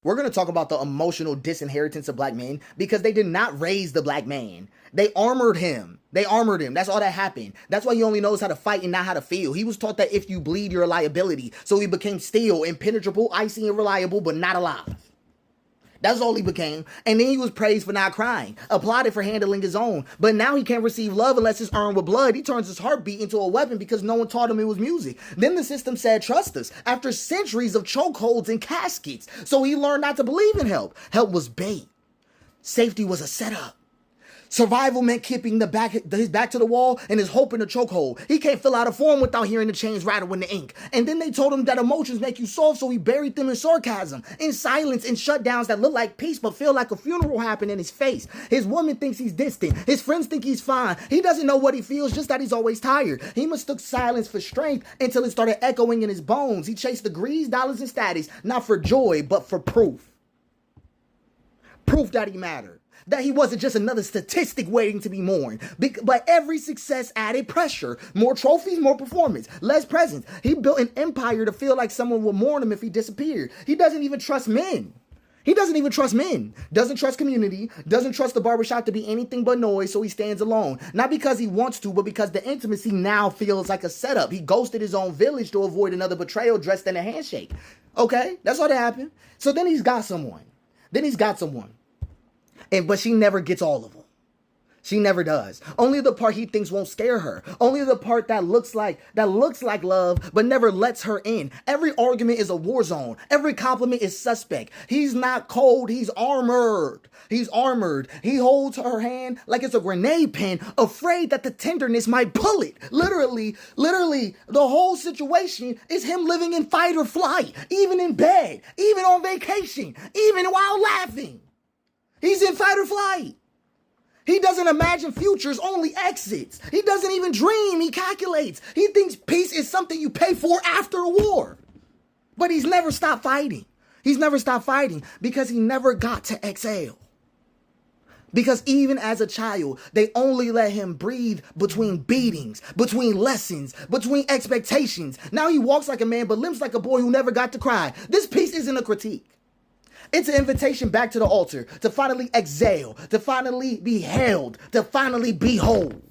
We're going to talk about the emotional disinheritance of black men because they did not raise the black man. They armored him. They armored him. That's all that happened. That's why he only knows how to fight and not how to feel. He was taught that if you bleed, you're a liability. So he became steel, impenetrable, icy, and reliable, but not alive. That's all he became. And then he was praised for not crying, applauded for handling his own. But now he can't receive love unless it's earned with blood. He turns his heartbeat into a weapon because no one taught him it was music. Then the system said, trust us, after centuries of chokeholds and caskets. So he learned not to believe in help. Help was bait. Safety was a setup. Survival meant keeping his back to the wall and his hope in the chokehold. He can't fill out a form without hearing the chains rattle in the ink. And then they told him that emotions make you soft, so he buried them in sarcasm, in silence, in shutdowns that look like peace but feel like a funeral happened in his face. His woman thinks he's distant. His friends think he's fine. He doesn't know what he feels, just that he's always tired. He mistook silence for strength until it started echoing in his bones. He chased degrees, dollars, and status, not for joy, but for proof. Proof that he mattered. That he wasn't just another statistic waiting to be mourned. But every success added pressure. More trophies, more performance, less presence. He built an empire to feel like someone would mourn him if he disappeared. He doesn't even trust men. He doesn't even trust men. Doesn't trust community. Doesn't trust the barbershop to be anything but noise, so he stands alone. Not because he wants to, but because the intimacy now feels like a setup. He ghosted his own village to avoid another betrayal dressed in a handshake. Okay, that's all that happened. So then he's got someone. But she never gets all of them. She never does. Only the part he thinks won't scare her. Only the part that looks like love, but never lets her in. Every argument is a war zone. Every compliment is suspect. He's not cold. He's armored. He's armored. He holds her hand like it's a grenade pin, afraid that the tenderness might pull it. Literally, the whole situation is him living in fight or flight, even in bed, even on vacation, even while laughing. He's in fight or flight. He doesn't imagine futures, only exits. He doesn't even dream, he calculates. He thinks peace is something you pay for after a war. But he's never stopped fighting. He's never stopped fighting because he never got to exhale. Because even as a child, they only let him breathe between beatings, between lessons, between expectations. Now he walks like a man but limps like a boy who never got to cry. This piece isn't a critique. It's an invitation back to the altar, to finally exhale, to finally be held, to finally be whole.